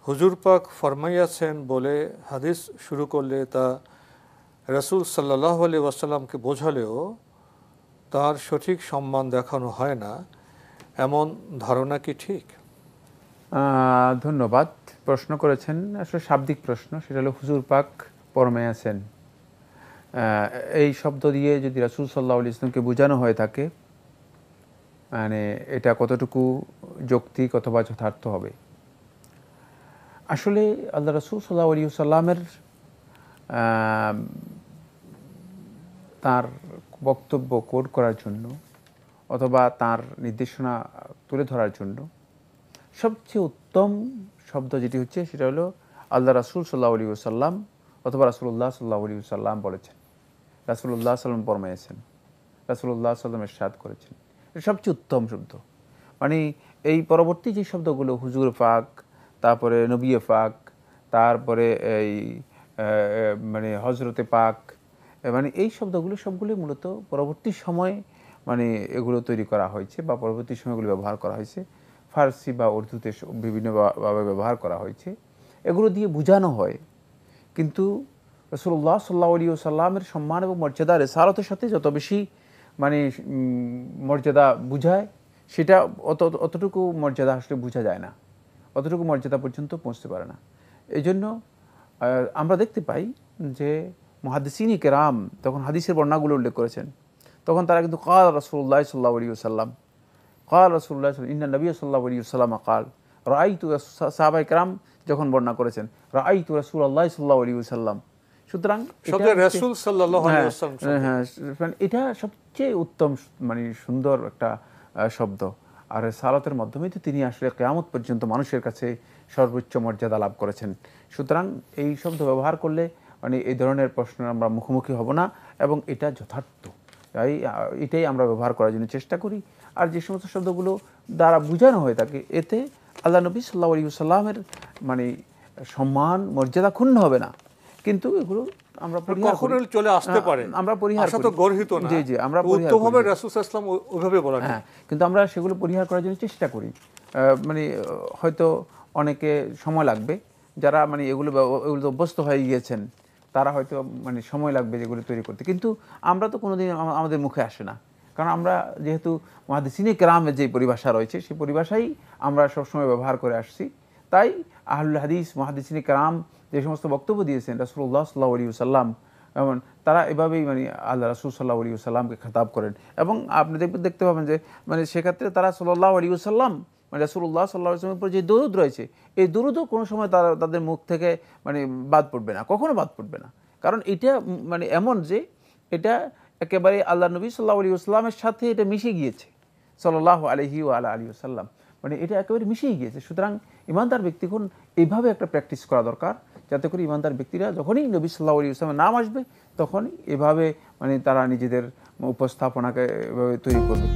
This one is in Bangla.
হুজুর পাক ফরমাইয়াছেন বলে হাদিস শুরু করলে তা রাসূল সাল্লাল্লাহু আলাইহি ওয়াসাল্লামকে বোঝালেও তার সঠিক সম্মান দেখানো হয় না, এমন ধারণা কি ঠিক? ধন্যবাদ। প্রশ্ন করেছেন আসলে শাব্দিক প্রশ্ন, সেটা হলো হুজুর পাক ফরমায়ে আছেন। এই শব্দ দিয়ে যদি রাসূল সাল্লাল্লাহু আলাইহি ওয়াসাল্লামকে বোঝানো হয়ে থাকে, মানে এটা কতটুকু যৌক্তিক অথবা যথার্থ হবে। আসলে আল্লাহ রাসূল সাল্লাল্লাহু আলাইহি ওয়াসাল্লামের তার বক্তব্য কোট করার জন্য অথবা তার নির্দেশনা তুলে ধরার জন্য সবচেয়ে উত্তম শব্দ যেটি হচ্ছে সেটা হলো আল্লাহ রাসূল সাল্লাল্লাহু আলাইহি ওয়াসাল্লাম অথবা রাসূলুল্লাহ সাল্লাল্লাহু আলাইহি ওয়াসাল্লাম বলেছেন, রাসূলুল্লাহ সাল্লাম ফরমায়েছেন, রাসূলুল্লাহ সাল্লাম ইরশাদ করেছেন। এটা সবচেয়ে উত্তম শব্দ। মানে এই পরবর্তী যে শব্দগুলো হুজুর পাক, তারপরে নবী পাক, তারপরে এই মানে হজরতে পাক, মানে এই শব্দগুলো সবগুলো মূলত পরবর্তী সময়ে মানে এগুলো তৈরি করা হয়েছে বা পরবর্তী সময়গুলো ব্যবহার করা হয়েছে। ফার্সি বা উর্দুতে বিভিন্নভাবে ব্যবহার করা হয়েছে। এগুলো দিয়ে বোঝানো হয়, কিন্তু রাসূলুল্লাহ সাল্লাল্লাহু আলাইহি ওয়াসাল্লামের সম্মান এবং মর্যাদা রিসালাতের সাথে যত বেশি মানে মর্যাদা বুঝায়, সেটা অতটুকু মর্যাদা আসলে বোঝা যায় না, অতটুকু মর্যাদা পর্যন্ত পৌঁছতে পারে না। এই জন্য আমরা দেখতে পাই যে মুহাদ্দিসিনে কেরাম তখন হাদিসের বর্ণনাগুলো উল্লেখ করেছেন, তখন তারা কিন্তু ক্বাল রাসূলুল্লাহ সাল্লাল্লাহু আলাইহি ওয়াসাল্লাম, ক্বাল রাসূলুল্লাহ ইন্না নবী সাল্লাল্লাহু আলাইহি ওয়াসাল্লাম ক্বাল, রাআইতু, সাহাবায়ে কেরাম যখন বর্ণনা করেছেন রাআইতু রাসূলুল্লাহ সাল্লাল্লাহু আলাইহি ওয়াসাল্লাম। সুতরাং রাসূল সাল্লাল্লাহু আলাইহি ওয়াসাল্লাম, এটা সবচেয়ে উত্তম মানে সুন্দর একটা শব্দ। আর রিসালাতের মাধ্যমে তো তিনি আসলে কিয়ামত পর্যন্ত মানুষের কাছে সর্বোচ্চ মর্যাদা লাভ করেছেন। সুতরাং এই শব্দ ব্যবহার করলে মানে এই ধরনের প্রশ্নের আমরা মুখোমুখি হব না এবং এটা যথার্থ, তাই এটাই আমরা ব্যবহার করার জন্য চেষ্টা করি। আর যে সমস্ত শব্দগুলো দ্বারা বোঝানো হয়ে থাকে, এতে আল্লাহ নবী সাল্লাল্লাহু আলাইহি ওয়াসাল্লামের মানে সম্মান মর্যাদা ক্ষুণ্ণ হবে না, কিন্তু এগুলো আমরা পরিহার করি, চলে আসতে পারে, আমরা পরিহার করি, গর্হিত না। জি জি, আমরা পরিহার করি, উত্তমভাবে রাসূল সাল্লাল্লাহু আলাইহি ওয়াসাল্লাম ওইভাবে বলেন। হ্যাঁ, কিন্তু আমরা সেগুলো পরিহার করার জন্য চেষ্টা করি। মানে হয়তো অনেকে সময় লাগবে, যারা মানে এগুলো অভ্যস্ত হয়ে গিয়েছেন তারা হয়তো মানে সময় লাগবে যেগুলো তৈরি করতে, কিন্তু আমরা তো কোনোদিন আমাদের মুখে আসে না, কারণ আমরা যেহেতু মুহাদ্দিসিনে কেরামের যে পরিভাষা রয়েছে সেই পরিভাষাই আমরা সবসময় ব্যবহার করে আসছি। তাই আহলুল হাদিস মুহাদ্দিসিনে কেরাম যে সমস্ত বক্তব্য দিয়েছেন রাসূলুল্লাহ সাল্লাল্লাহু আলাইহি ওয়াসাল্লাম, এমন তারা এভাবেই মানে আল্লাহ রাসূল সাল্লাল্লাহু আলাইহি ওয়াসাল্লামকে খেতাব করেন। এবং আপনি দেখতে পাবেন যে মানে সেক্ষেত্রে তারা সাল্লাল্লাহু আলাইহি ওয়াসাল্লাম মানে রাসূলুল্লাহ সাল্লাল্লাহু আলাইহি ওয়াসাল্লামের উপর যে দরুদ রয়েছে, এই দরুদও কোনো সময় তাদের মুখ থেকে মানে বাদ পড়বে না, কখনো বাদ পড়বে না। কারণ এটা মানে এমন যে এটা একেবারে আল্লাহ নবী সাল্লাল্লাহু আলাইহি ওয়াসাল্লামের সাথে এটা মিশে গিয়েছে, সাল্লাল্লাহু আলাইহি ওয়া আলা আলিহি ওয়াসাল্লাম, মানে এটা একেবারে মিশেই গিয়েছে। সুতরাং ইমানদার ব্যক্তিগণ এইভাবে একটা প্র্যাকটিস করা দরকার, যাতে করে ইমানদার ব্যক্তিরা যখনই নবী সাল্লাল্লাহু আলাইহি ওয়াসাল্লামের নাম আসবে তখন এভাবে মানে তারা নিজেদের উপস্থাপনাকে এভাবে তৈরি করবে।